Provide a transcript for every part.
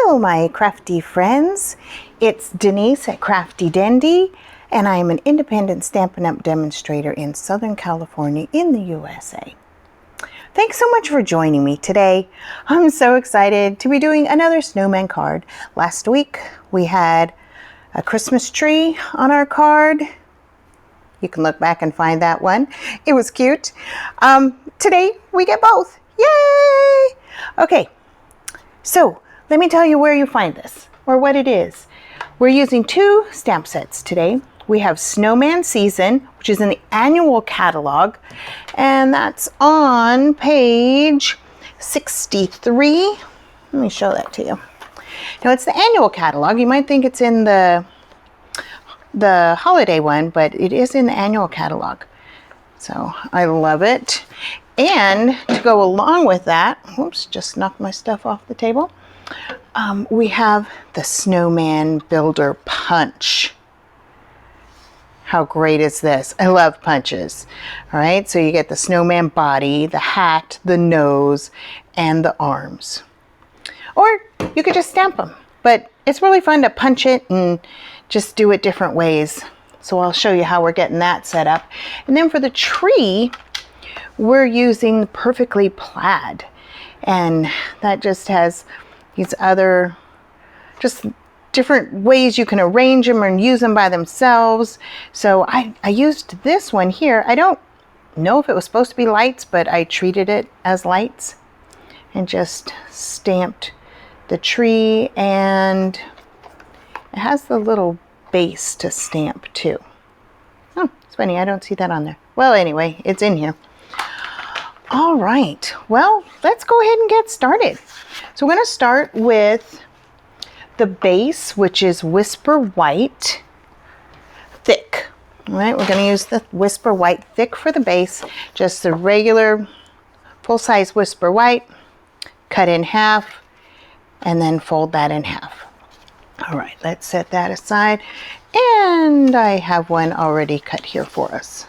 Hello, my crafty friends. It's Denise at Crafty Dandy, and I am an independent Stampin' Up! Demonstrator in Southern California in the USA. Thanks so much for joining me today. I'm so excited to be doing another snowman card. Last week we had a Christmas tree on our card. You can look back and find that one. It was cute. Today we get both. Yay! Okay, so let me tell you where you find this or what it is. We're using two stamp sets today. We have Snowman Season, which is in the annual catalog, and that's on page 63. Let me show that to you. Now it's the annual catalog. You might think it's in the holiday one, but it is in the annual catalog. So I love it. And to go along with that, whoops, just knocked my stuff off the table. We have the Snowman Builder Punch. How great is this? I love punches. All right, so you get the snowman body, the hat, the nose, and the arms. Or you could just stamp them, but it's really fun to punch it and just do it different ways. So I'll show you how we're getting that set up. And then for the tree, we're using Perfectly Plaid. And that just has these other, just different ways you can arrange them and use them by themselves. So I used this one here. I don't know if it was supposed to be lights, but I treated it as lights and just stamped the tree, and it has the little base to stamp too. Oh, it's funny, I don't see that on there. Well, anyway, it's in here. All right, well, let's go ahead and get started. So we're going to start with the base, which is Whisper White Thick. All right, we're going to use the Whisper White Thick for the base, just the regular full-size Whisper White, cut in half, and then fold that in half. All right, let's set that aside. And I have one already cut here for us.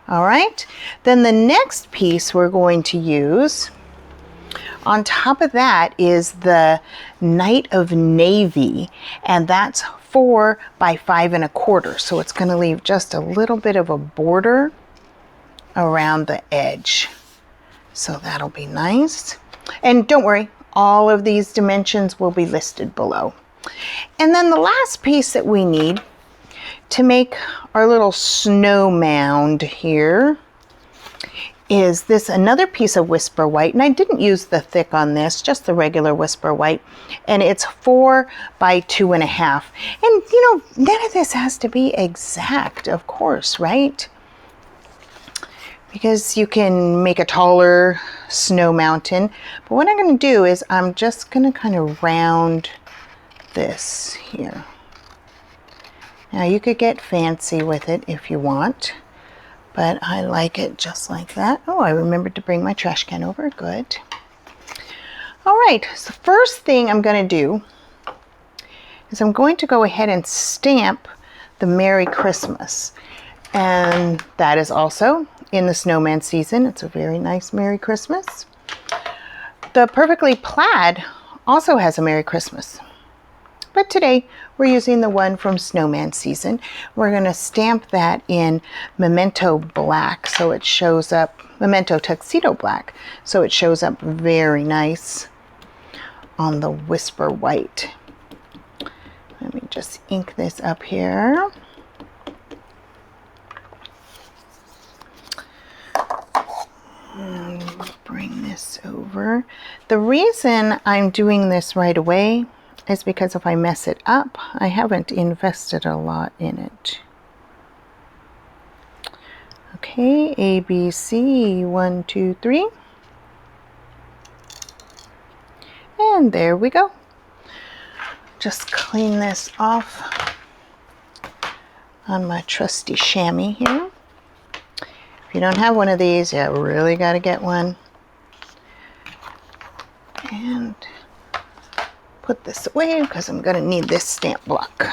All right, then the next piece we're going to use, on top of that is the Night of Navy, and that's 4 by 5 1/4. So it's going to leave just a little bit of a border around the edge. So that'll be nice. And don't worry, all of these dimensions will be listed below. And then the last piece that we need to make our little snow mound here is this another piece of Whisper White, and I didn't use the thick on this, just the regular Whisper White, and it's 4 by 2 1/2. And you know, none of this has to be exact, of course, right? Because you can make a taller snow mountain. But what I'm going to do is I'm just going to kind of round this here. Now you could get fancy with it if you want, but I like it just like that. Oh, I remembered to bring my trash can over. Good. All right, so first thing I'm going to do is I'm going to go ahead and stamp the Merry Christmas. And that is also in the Snowman Season. It's a very nice Merry Christmas. The Perfectly Plaid also has a Merry Christmas. But today we're using the one from Snowman Season. We're going to stamp that in Memento Black, so it shows up, Memento Tuxedo Black, so it shows up very nice on the Whisper White. Let me just ink this up here. And bring this over. The reason I'm doing this right away is because if I mess it up, I haven't invested a lot in it. Okay, A, B, C, 1, 2, 3. And there we go. Just clean this off on my trusty Shammy here. If you don't have one of these, you really got to get one. And put this away because I'm going to need this stamp block.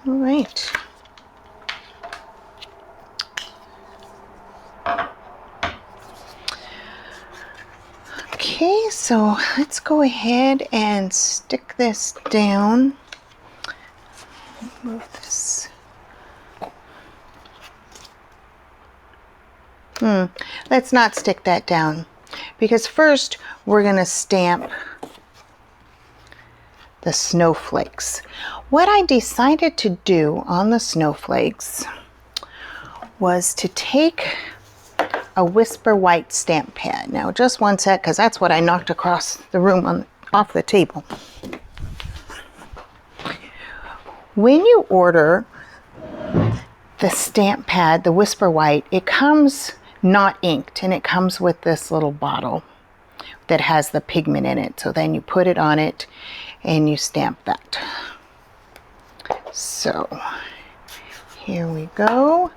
All right. Okay, so let's go ahead and stick this down. Move this. Let's not stick that down, because first we're going to stamp the snowflakes. What I decided to do on the snowflakes was to take a Whisper White stamp pad. Now just one sec, because that's what I knocked across the room off the table. When you order the stamp pad, the Whisper White, it comes not inked, and it comes with this little bottle that has the pigment in it. So then you put it on it and you stamp that. So here we go.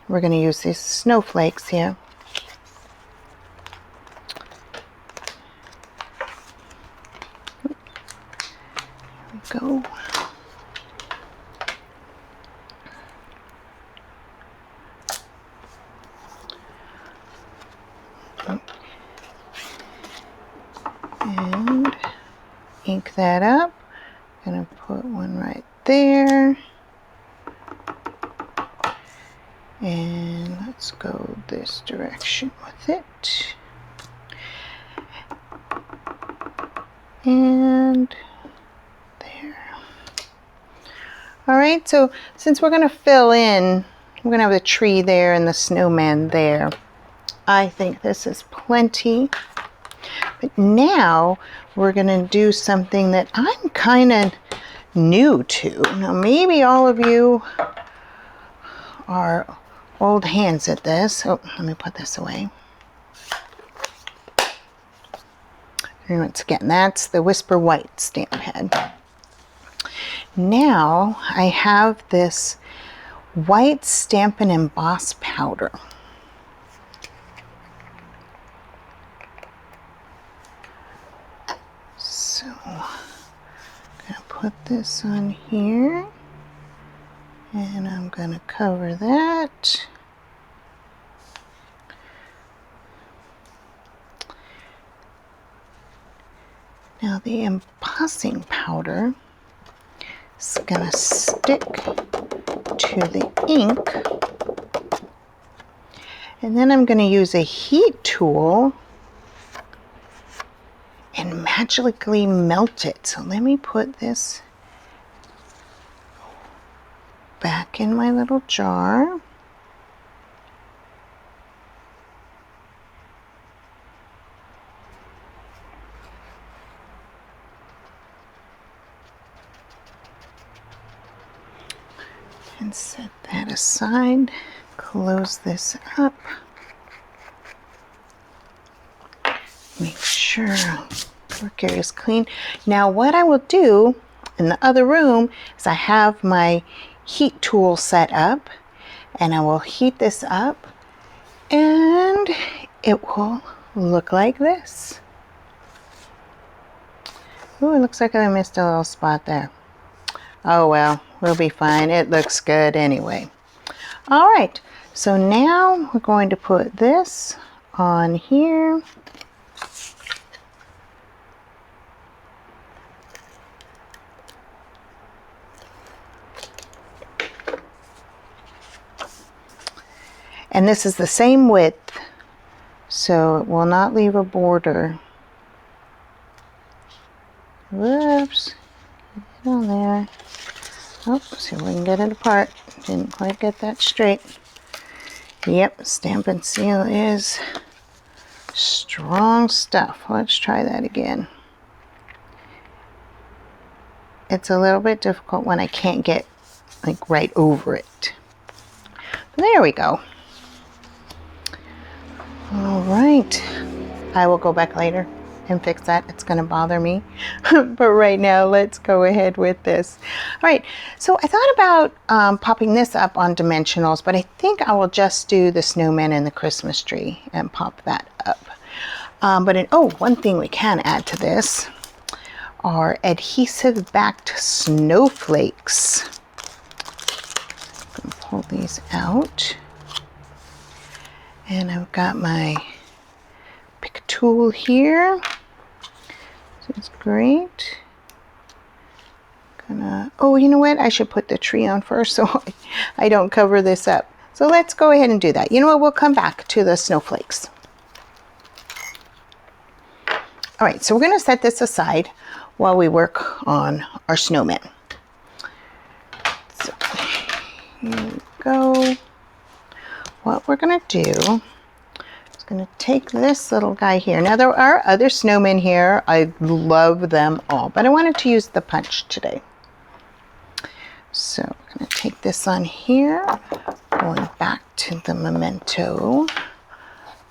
We're going to use these snowflakes here. Here we go. And ink that up. I'm going to put one right there. And let's go this direction with it. And there. All right, so since we're going to fill in, we're going to have the tree there and the snowman there. I think this is plenty. But now we're going to do something that I'm kind of new to. Now maybe all of you are old hands at this. Oh, let me put this away. And once again, that's the Whisper White stamp pad. Now I have this white Stampin' Emboss powder. So I'm going to put this on here, and I'm going to cover that. Now the embossing powder is going to stick to the ink, and then I'm going to use a heat tool and magically melt it. So let me put this back in my little jar. And set that aside. Close this up. Make sure work area is clean. Now what I will do in the other room is I have my heat tool set up, and I will heat this up and it will look like this. Oh, it looks like I missed a little spot there. Oh well, we'll be fine. It looks good anyway. All right, so now we're going to put this on here. And this is the same width, so it will not leave a border. Whoops, get on there. Oh, see if we can get it apart. Didn't quite get that straight. Yep, Stampin' Seal is strong stuff. Let's try that again. It's a little bit difficult when I can't get like right over it. There we go. All right, I will go back later and fix that. It's going to bother me. But right now, let's go ahead with this. All right, so I thought about popping this up on dimensionals, but I think I will just do the snowman and the Christmas tree and pop that up. One thing we can add to this are adhesive backed snowflakes. I'm going to pull these out. And I've got my pick tool here. So it's great. Oh, you know what? I should put the tree on first so I don't cover this up. So let's go ahead and do that. You know what? We'll come back to the snowflakes. All right, so we're going to set this aside while we work on our snowman. So here we go. What we're going to do is going to take this little guy here. Now there are other snowmen here. I love them all, but I wanted to use the punch today. So I'm going to take this on here, going back to the Memento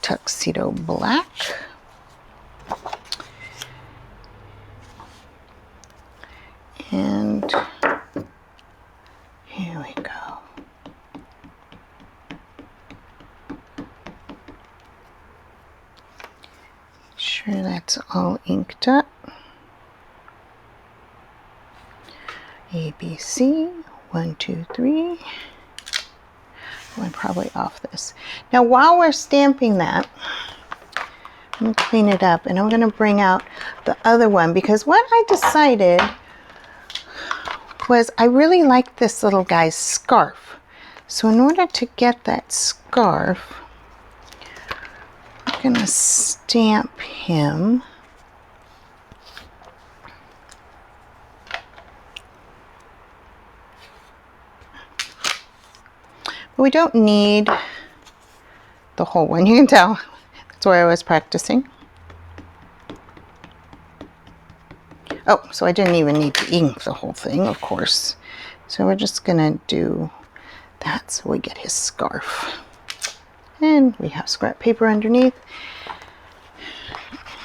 Tuxedo Black. And here we go. Make sure that's all inked up. A, B, C, 1, 2, 3. I'm probably off this. Now while we're stamping that, I'm going to clean it up and I'm going to bring out the other one, because what I decided was I really like this little guy's scarf. So in order to get that scarf, I'm going to stamp him. But we don't need the whole one. You can tell that's where I was practicing. Oh, so I didn't even need to ink the whole thing, of course. So we're just gonna do that so we get his scarf. And we have scrap paper underneath.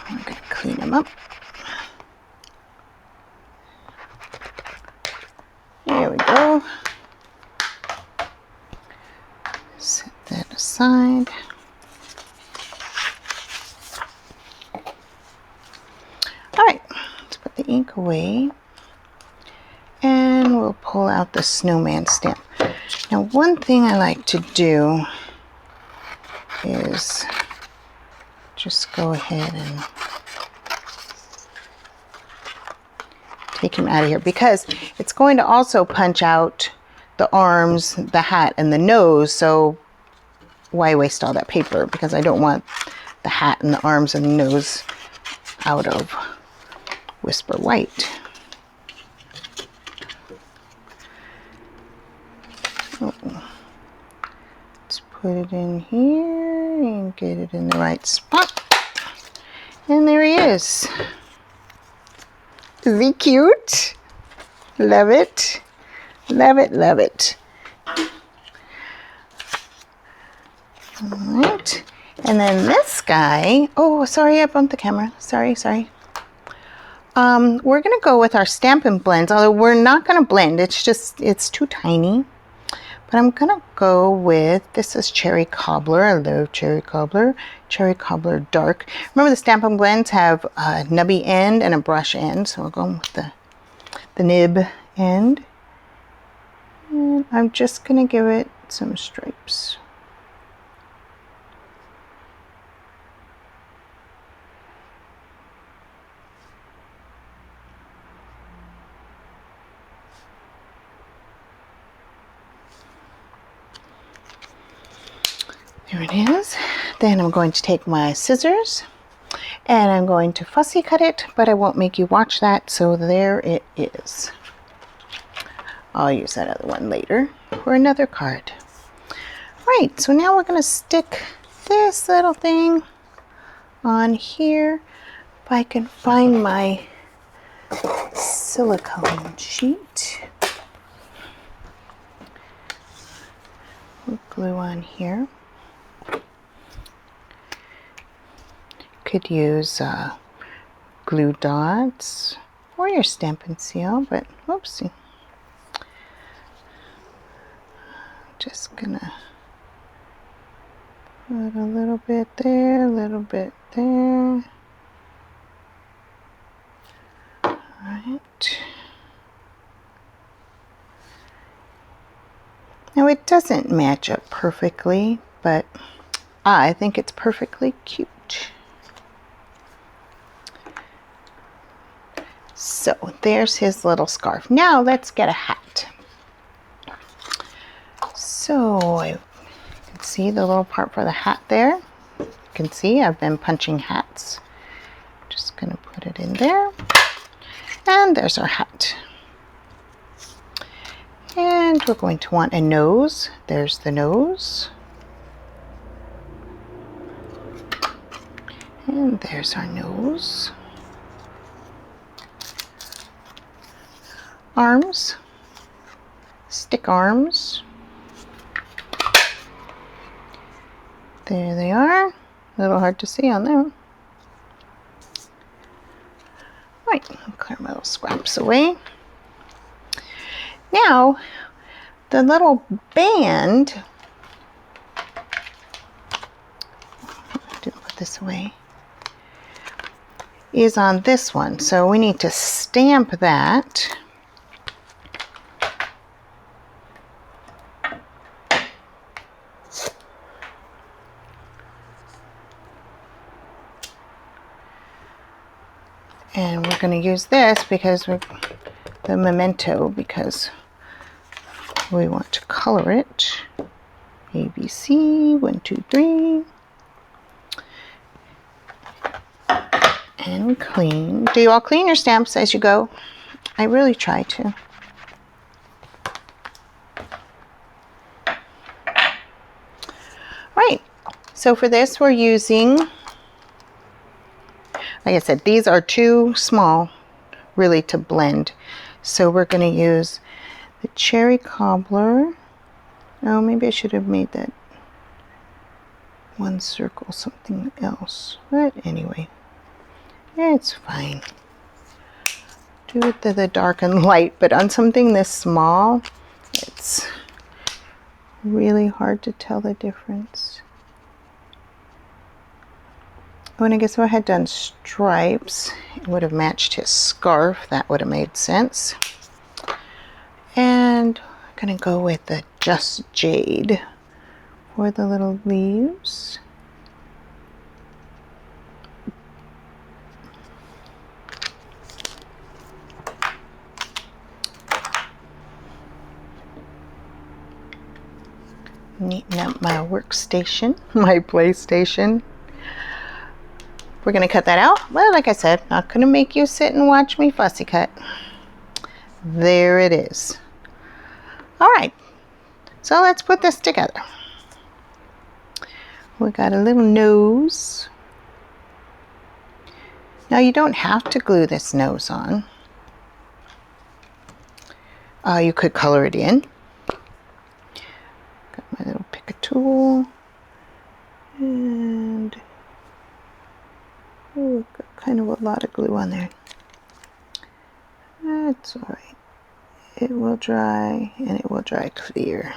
I'm gonna clean him up. There we go. Set that aside. All right. The ink away, and we'll pull out the snowman stamp. Now one thing I like to do is just go ahead and take him out of here, because it's going to also punch out the arms, the hat, and the nose, so why waste all that paper, because I don't want the hat and the arms and the nose out of Whisper White. Oh. Let's put it in here and get it in the right spot. And there he is. Is he cute? Love it. Love it, love it. All right. And then this guy, oh, sorry, I bumped the camera. Sorry. We're going to go with our Stampin' blends, although we're not going to blend. It's too tiny. But I'm going to go with, this is Cherry Cobbler. I love Cherry Cobbler. Cherry Cobbler Dark. Remember the Stampin' blends have a nubby end and a brush end. So we'll go with the nib end. And I'm just going to give it some stripes. There it is. Then I'm going to take my scissors and I'm going to fussy cut it, but I won't make you watch that, so there it is. I'll use that other one later for another card. Right, so now we're going to stick this little thing on here. If I can find my silicone sheet. We'll glue on here. Could use glue dots or your Stampin' Seal, but whoopsie. Just gonna put a little bit there, a little bit there. All right. Now it doesn't match up perfectly, but I think it's perfectly cute. So there's his little scarf. Now let's get a hat. So you can see the little part for the hat there. You can see I've been punching hats. Just gonna put it in there. And there's our hat. And we're going to want a nose. There's the nose. And there's our nose. Arms. Stick arms. There they are. A little hard to see on there. Right, I'll clear my little scraps away. Now, the little band, I didn't put this away, is on this one. So we need to stamp that. And we're going to use this because the memento, because we want to color it. ABC, 1, 2, 3. And clean. Do you all clean your stamps as you go? I really try to. Right. So for this we're using, like I said, these are too small really to blend. So we're going to use the cherry cobbler. Oh, maybe I should have made that one circle something else. But anyway, it's fine. Do it to the dark and light, but on something this small, it's really hard to tell the difference. When I guess if I had done stripes, it would have matched his scarf. That would have made sense. And I'm going to go with the Just Jade for the little leaves. Neaten up my workstation, my PlayStation. We're going to cut that out. Well, like I said, not going to make you sit and watch me fussy cut. There it is. All right, so let's put this together. We got a little nose. Now you don't have to glue this nose on. You could color it in. Got my little pick a tool. And oh, got kind of a lot of glue on there. That's all right. It will dry, and it will dry clear.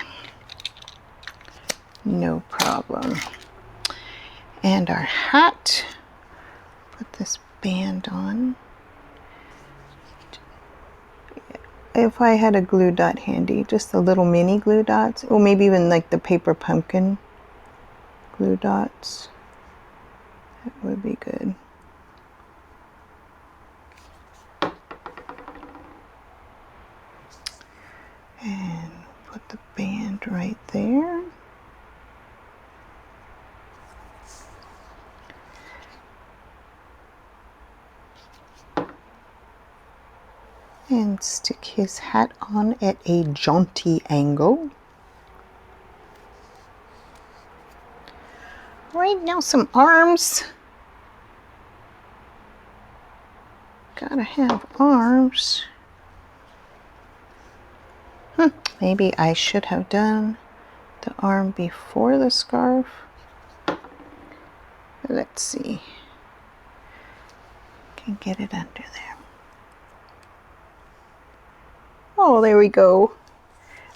No problem. And our hat. Put this band on. If I had a glue dot handy, just the little mini glue dots, or maybe even like the paper pumpkin glue dots, that would be good. And put the band right there. And stick his hat on at a jaunty angle. Right, now some arms. Gotta have arms. Maybe I should have done the arm before the scarf. Let's see. Can get it under there. Oh, there we go.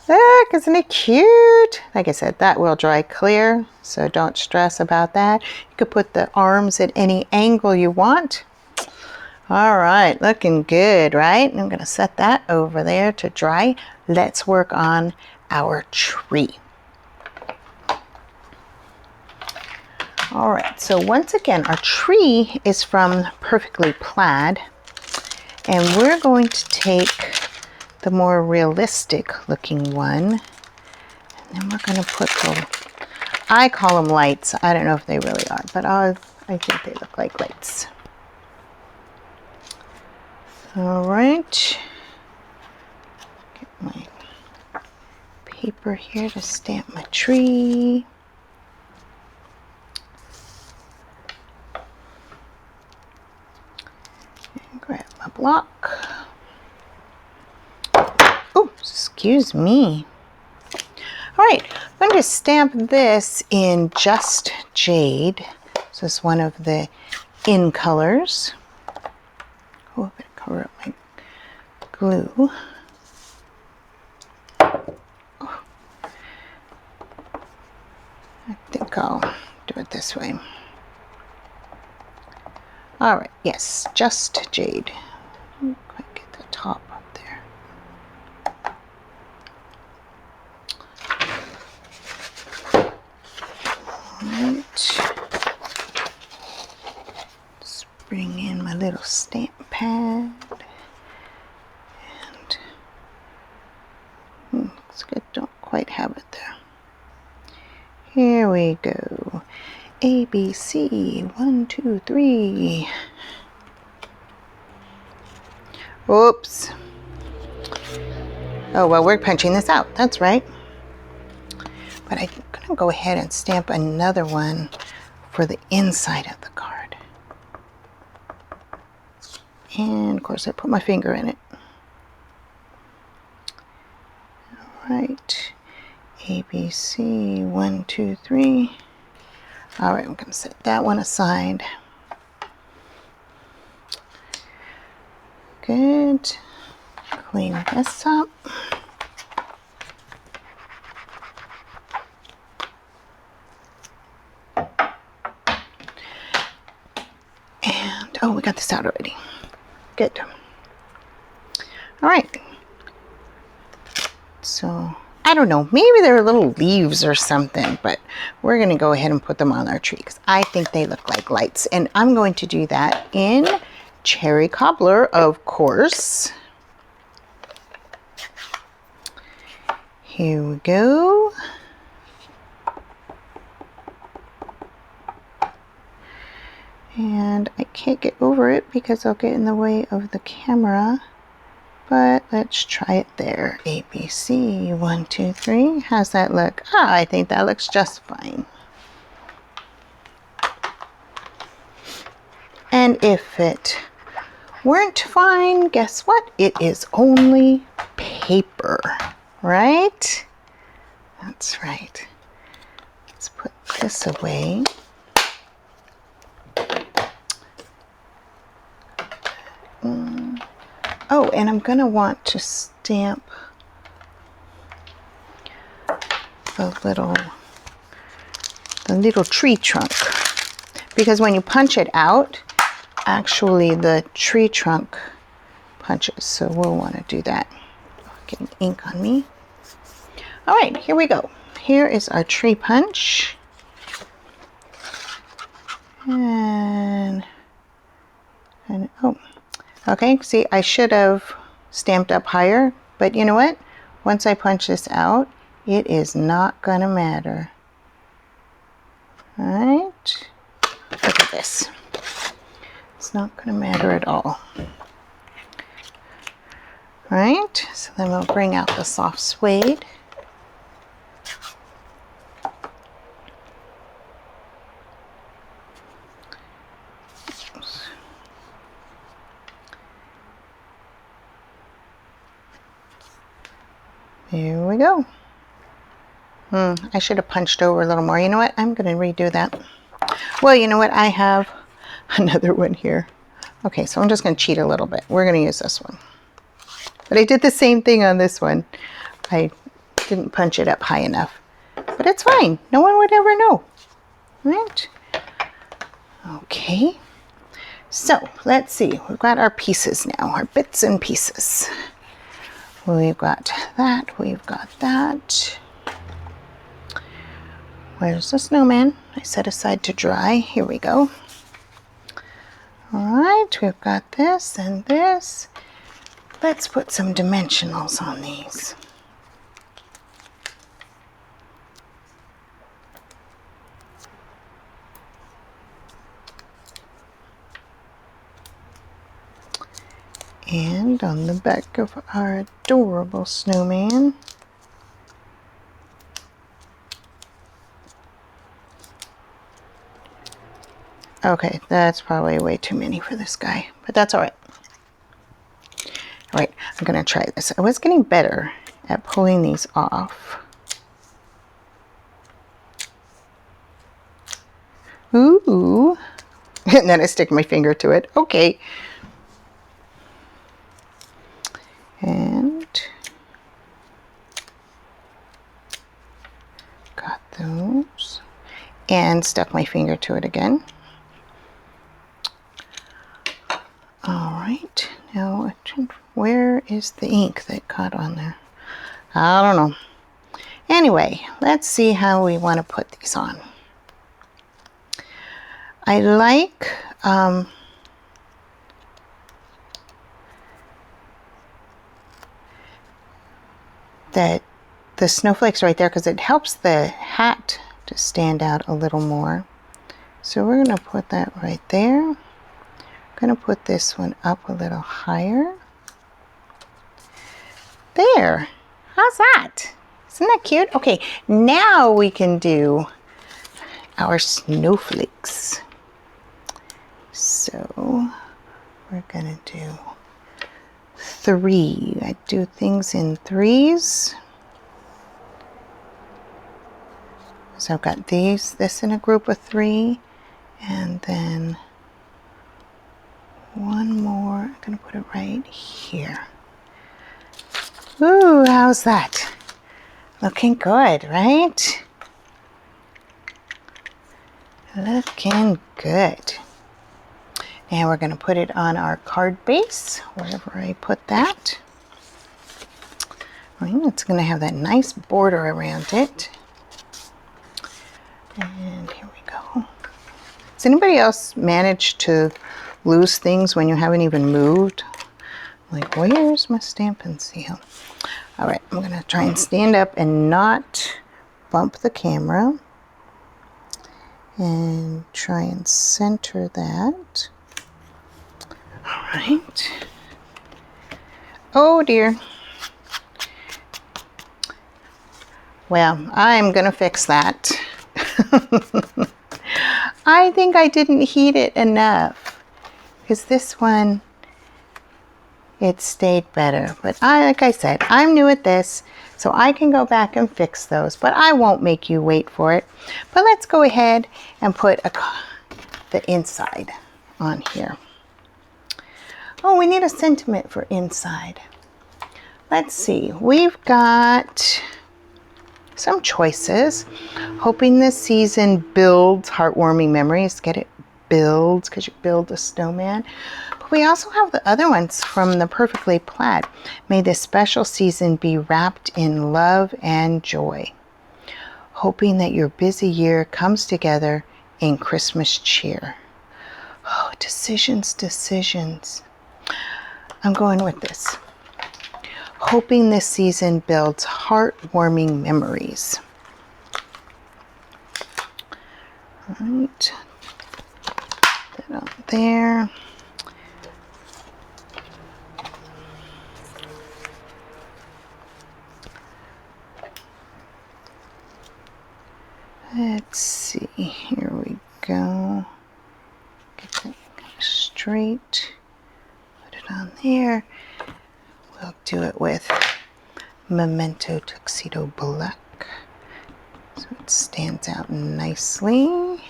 Look, isn't it cute? Like I said, that will dry clear, so don't stress about that. You could put the arms at any angle you want. All right, looking good, right? I'm going to set that over there to dry. Let's work on our tree. All right, so once again, our tree is from Perfectly Plaid. And we're going to take the more realistic looking one, and then we're going to put the, I call them lights. I don't know if they really are, but I think they look like lights. All right. Get my paper here to stamp my tree. And grab my block. Oh, excuse me. All right, I'm going to stamp this in Just Jade. This is one of the in colors. Oh, I better cover up my glue. Oh, I think I'll do it this way. All right, yes, Just Jade. Quite get the top up there. Right. Let's bring in my little stamp pad. And looks good, don't quite have it there. Here we go. A, B, C, 1, 2, 3. Oops. Oh, well, we're punching this out. That's right. But I'm going to go ahead and stamp another one for the inside of the card. And, of course, I put my finger in it. All right. A, B, C, 1, 2, 3. All right, I'm going to set that one aside. Good. Clean this up. And, oh, we got this out already. Good. All right. So, I don't know, maybe they're little leaves or something, but we're going to go ahead and put them on our tree because I think they look like lights. And I'm going to do that in Cherry Cobbler, of course. Here we go. And I can't get over it because I'll get in the way of the camera. But let's try it there. A, B, C, 1, 2, 3. How's that look? Ah, I think that looks just fine. And if it weren't fine, guess what? It is only paper, right? That's right. Let's put this away. Oh, and I'm going to want to stamp the little tree trunk, because when you punch it out, actually the tree trunk punches, so we'll want to do that. Getting ink on me. All right, here we go. Here is our tree punch. And oh, okay, see, I should have stamped up higher, but you know what? Once I punch this out, it is not gonna matter. All right, look at this. It's not gonna matter at all. All right, so then we'll bring out the soft suede. Here we go. I should have punched over a little more. You know what? I'm going to redo that. Well, you know what? I have another one here. Okay, so I'm just going to cheat a little bit. We're going to use this one. But I did the same thing on this one. I didn't punch it up high enough. But it's fine. No one would ever know. Right? Okay. So, let's see. We've got our pieces now. Our bits and pieces. We've got that, we've got that. Where's the snowman? I set aside to dry. Here we go. All right, we've got this and this. let's put some dimensionals on these. And on the back of our adorable snowman. Okay, that's probably way too many for this guy, but that's all right. All right, I'm gonna try this. I was getting better at pulling these off. Ooh, and then I stick my finger to it. Okay. And got those. And stuck my finger to it again. All right, now where is the ink that caught on there? I don't know. Anyway, let's see how we want to put these on. I like that the snowflakes right there because it helps the hat to stand out a little more. So we're going to put that right there. I'm going to put this one up a little higher. There. How's that? Isn't that cute? Okay, now we can do our snowflakes. So we're going to do 3. I do things in 3s. So I've got this in a group of 3, and then one more. I'm going to put it right here. Ooh, how's that? Looking good, right? Looking good. Now we're going to put it on our card base, wherever I put that. Right, it's going to have that nice border around it. And here we go. Does anybody else manage to lose things when you haven't even moved? Like, where's my Stampin' seal? All right, I'm gonna try and stand up and not bump the camera. And try and center that. All right. Oh dear. Well, I'm gonna fix that. I think I didn't heat it enough because this one, it stayed better. But like I said, I'm new at this, so I can go back and fix those, but I won't make you wait for it. But let's go ahead and put the inside on here. Oh, we need a sentiment for inside. Let's see, we've got some choices. Hoping this season builds heartwarming memories. Get it? Builds, because you build a snowman. But we also have the other ones from the Perfectly Plaid. May this special season be wrapped in love and joy. Hoping that your busy year comes together in Christmas cheer. Oh, decisions, decisions. I'm going with this. Hoping this season builds heartwarming memories. All right, put that up there. Let's see, here we go. Get that kind of straight. Put it on there. We'll do it with Memento Tuxedo Black, so it stands out nicely.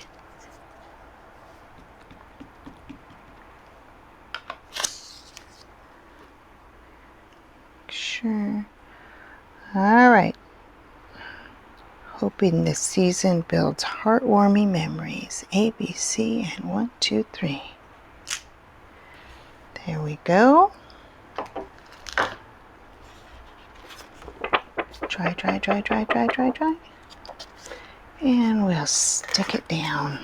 Sure. All right. Hoping this season builds heartwarming memories. A, B, C, and 1, 2, 3. There we go. Dry, dry, dry, dry, dry, dry, dry. And we'll stick it down.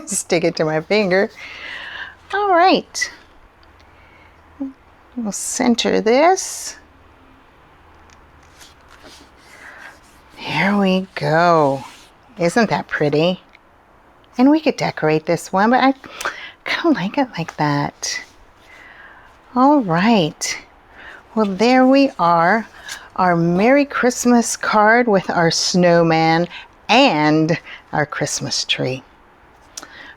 Stick it to my finger. All right. We'll center this. There we go. Isn't that pretty? And we could decorate this one, but I kind of like it like that. All right. Well, there we are. Our Merry Christmas card with our snowman and our Christmas tree.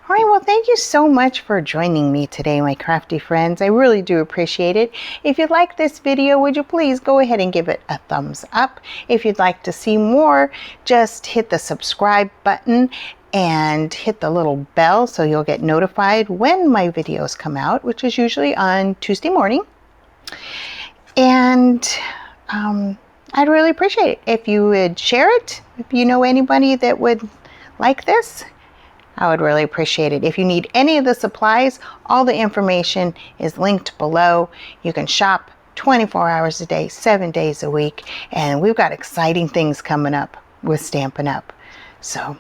All right, well, thank you so much for joining me today, my crafty friends. I really do appreciate it. If you like this video, would you please go ahead and give it a thumbs up. If you'd like to see more, just hit the subscribe button and hit the little bell so you'll get notified when my videos come out, which is usually on Tuesday morning. And I'd really appreciate it if you would share it. If you know anybody that would like this, I would really appreciate it. If you need any of the supplies, all the information is linked below. You can shop 24 hours a day, 7 days a week, and we've got exciting things coming up with Stampin' Up. So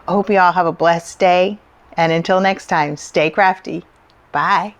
I hope you all have a blessed day, and until next time, stay crafty. Bye.